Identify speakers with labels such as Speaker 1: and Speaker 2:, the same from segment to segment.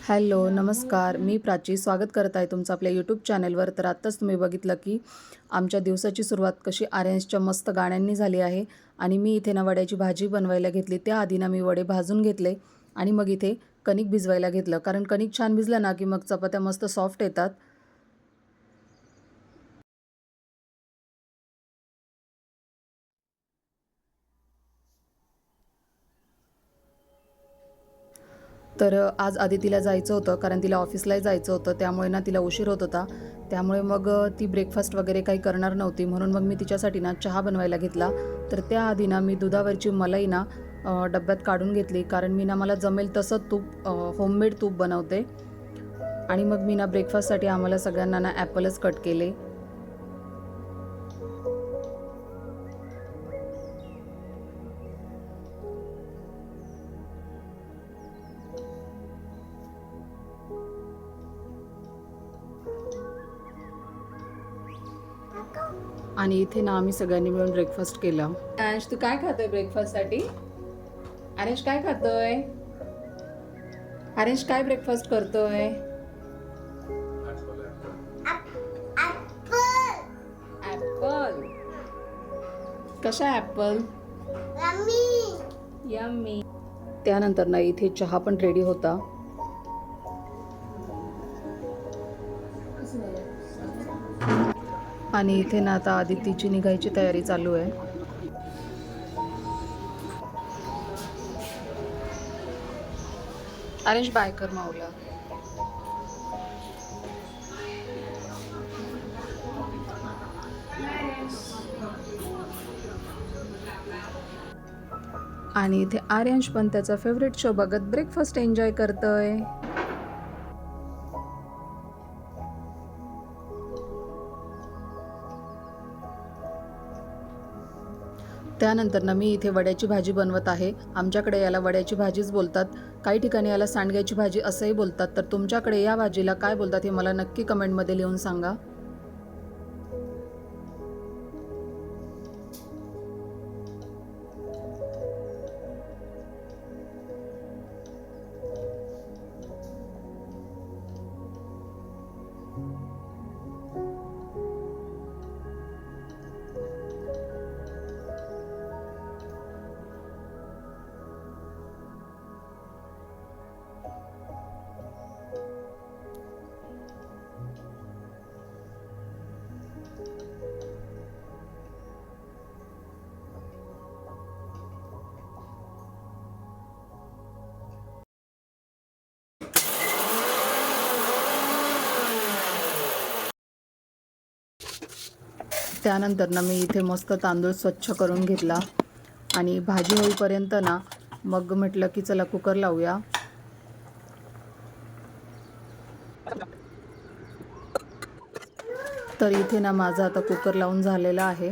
Speaker 1: Hello नमस्कार, मी प्राची स्वागत करत आहे तुमचं आपल्या यूट्यूब चॅनलवर. तर आत्ताच तुम्ही बघितलं की आमच्या दिवसाची सुरुवात कशी आर्यन्सच्या मस्त गाण्यांनी झाली आहे. आणि मी इथे ना वड्याची भाजी बनवायला घेतली. त्याआधी ना मी वडे भाजून घेतले आणि मग इथे कणिक भिजवायला घेतलं, कारण कणिक छान भिजलं ना की मग चपात्या मस्त सॉफ्ट येतात. तर आज आदितीला जायचं होतं, कारण तिला ऑफिसलाही जायचं होतं. त्यामुळे ना तिला उशीर होत होता. त्यामुळे मग ती ब्रेकफास्ट वगैरे काही करणार नव्हती, म्हणून मग मी तिच्यासाठी ना चहा बनवायला घेतला. तर त्याआधी ना मी दुधावरची मलाई ना डब्यात काढून घेतली, कारण मी ना मला जमेल तसं तूप होममेड तूप बनवते. आणि मग मी ना ब्रेकफास्टसाठी आम्हाला सगळ्यांना ना ॲपलच कट केले. आणि इथे ना आम्ही सगळ्यांनी मिळून ब्रेकफास्ट केला. अंश, तू काय खातोय ब्रेकफास्टसाठी? आर्यश काय खातोय? आर्यश काय ब्रेकफास्ट करतोय? ॲपल. कशा ॲपल? यम्मी. त्यानंतर ना इथे चहा पण रेडी होता. आणि इथे ना आता आदितीची निघायची तयारी चालू आहे. आर्यश बाय कर माऊला. आणि इथे आर्यांश पण त्याचा फेवरेट शो बघत ब्रेकफास्ट एन्जॉय करतोय. त्यानंतर ना मी इथे वड्याची भाजी बनवत आहे. आमच्याकडे याला वड्याची भाजीच बोलतात. काही ठिकाणी याला सांडग्याची भाजी असंही बोलतात. तर तुमच्याकडे या भाजीला काय बोलतात हे मला नक्की कमेंटमध्ये लिहून सांगा. त्यानंतर ना मी इथे मस्त तांदूळ स्वच्छ करून घेतला आणि भाजी होईपर्यंत ना मग म्हटलं की चला कुकर लावूया. तर इथे ना माझा आता कुकर लावून झालेला आहे.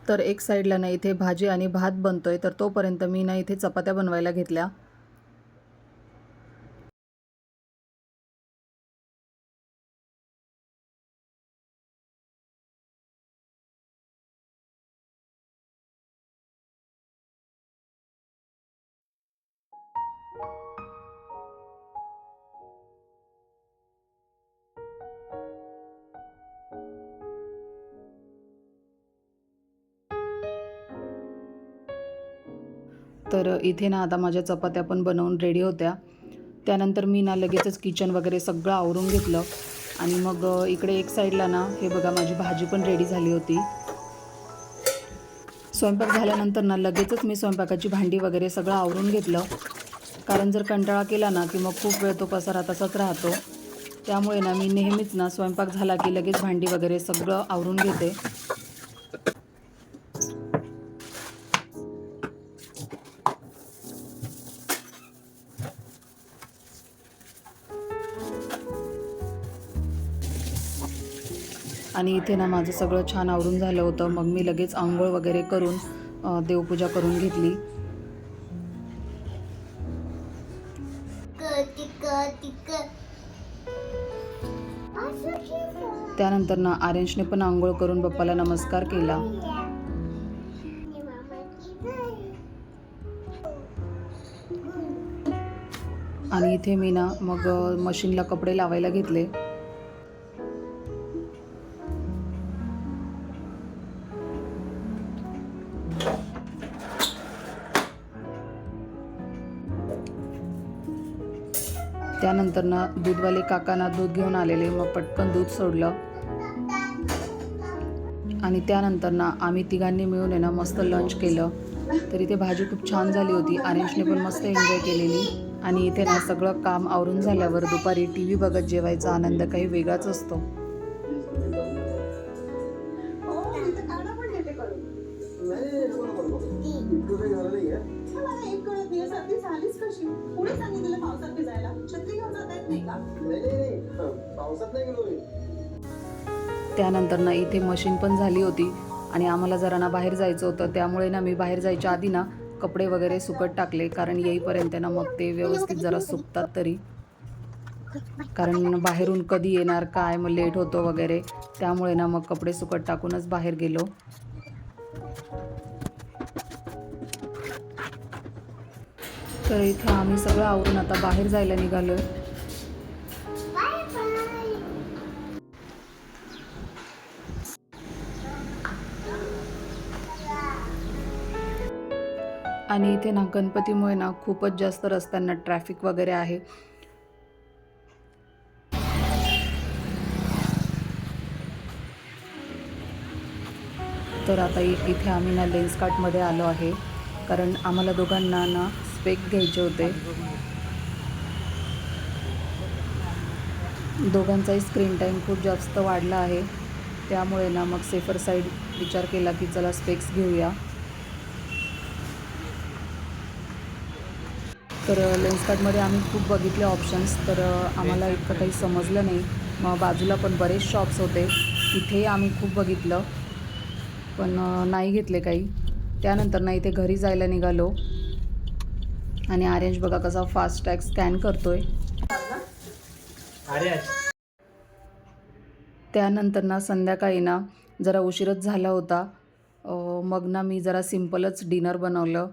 Speaker 1: तर एक साईडला ना इथे भाजी आणि भात बनतोय, तर तोपर्यंत मी ना इथे चपात्या बनवायला घेतल्या. तर इथे ना आता माझ्या चपात्या पण बनवून रेडी होत्या. त्यानंतर मी ना लगेचच किचन वगैरे सगळं आवरून घेतलं. आणि मग इकडे एक साईडला ना हे बघा माझी भाजी पण रेडी झाली होती. स्वयंपाक झाल्यानंतर ना लगेचच मी स्वयंपाकाची भांडी वगैरे सगळं आवरून घेतलं, कारण जर कंटाळा केला ना की मग खूप वेळ तो पसारा तसाच राहतो. त्यामुळे ना मी नेहमीच ना स्वयंपाक झाला की लगेच भांडी वगैरे सगळं आवरून घेते. आणि इथे ना माझं सगळं छान आवरून झालं होतं. मग मी लगेच आंघोळ वगैरे करून देवपूजा करून घेतली. त्यानंतर ना आर्यनने पण आंघोळ करून बाप्पाला नमस्कार केला. आणि इथे मी ना मग मशीनला कपडे लावायला घेतले. त्यानंतर ना दूधवाले काकांना दूध घेऊन आलेले, मग पटकन दूध सोडलं. आणि त्यानंतर ना आम्ही तिघांनी मिळून आहे ना मस्त लंच केलं. तर इथे भाजी खूप छान झाली होती. आर्यनने पण मस्त एन्जॉय केलेली. आणि इथे ना सगळं काम आवरून झाल्यावर दुपारी TV बघत जेवायचा आनंद काही वेगळाच असतो. त्यानंतर ना इथे मशीन पण झाली होती आणि आम्हाला जरा ना बाहेर जायचं होतं. त्यामुळे ना मी बाहेर जायच्या आधी ना कपडे वगैरे सुकत टाकले, कारण येईपर्यंत ना मग ते व्यवस्थित जरा सुकतात तरी. कारण बाहेरून कधी येणार काय, मग लेट होतो वगैरे, त्यामुळे ना मग कपडे सुकत टाकूनच बाहेर गेलो. तर इथे आम्ही सगळं आवरून आता बाहेर जायला निघालोय. आणि इथे ना गणपतीमुळे ना खूपच जास्त रस्त्यांना ट्रॅफिक वगैरे आहे. तर आता इथे आम्ही ना लेन्सकार्टमध्ये आलो आहे, कारण आम्हाला दोघांना ना स्पेक घ्यायचे होते. दोघांचाही स्क्रीन टाईम खूप जास्त वाढला आहे, त्यामुळे ना मग सेफर साईड विचार केला की चला स्पेक्स घेऊया. तर लेन्सकार्टमध्ये आम्ही खूप बघितले ऑप्शन्स, तर आम्हाला इतकं काही समजलं नाही. मग बाजूला पण बरेच शॉप्स होते, तिथेही आम्ही खूप बघितलं, पण नाही घेतले काही. त्यानंतर ना इथे घरी जायला निघालो आणि आर्यन बघा कसा फास्टॅग स्कॅन करतोय. त्यानंतर ना संध्याकाळी ना जरा उशीरच झाला होता. मग ना मी जरा सिम्पलच डिनर बनवलं.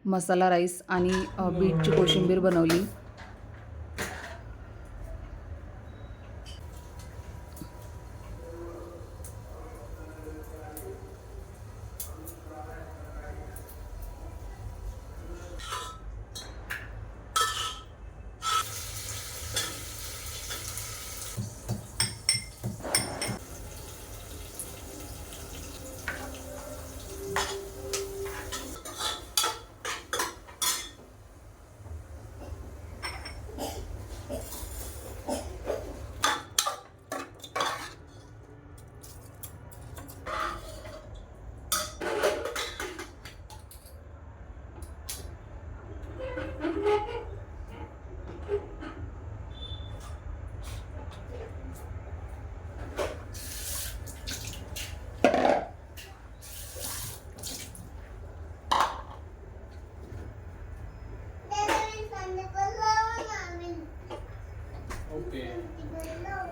Speaker 1: मसाला राईस आणि बीटची कोशिंबीर बनवली.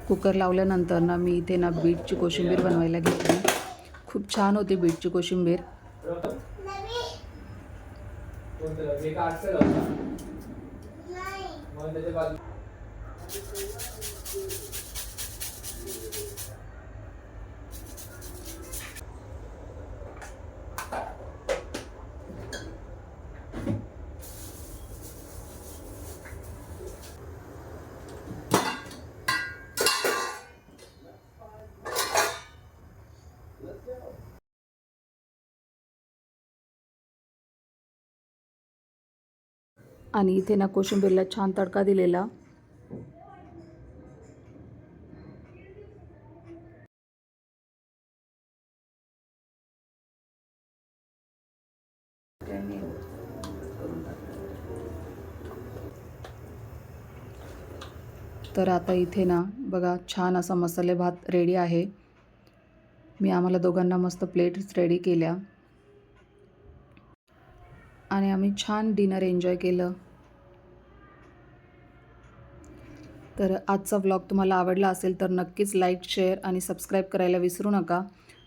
Speaker 1: कुकर लावल्यानंतर ना मी इथे ना बीटची कोशिंबीर बनवायला घेतली. खूप छान होती बीटची कोशिंबीर. आणि इथे ना कोशिंबीरला छान तडका दिलेला. तर आता इथे ना बघा छान असा मसाले भात रेडी आहे. मी आम्हाला दोघांना मस्त प्लेट्स रेडी केल्या आणि आम्ही छान डिनर एन्जॉय केलं. तर आजचा व्लॉग तुम्हाला आवडला असेल तर नक्कीच लाईक, शेअर आणि सबस्क्राईब करायला विसरू नका.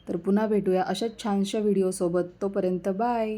Speaker 1: तर पुन्हा भेटूया अशाच छानशा व्हिडिओसोबत. तोपर्यंत बाय.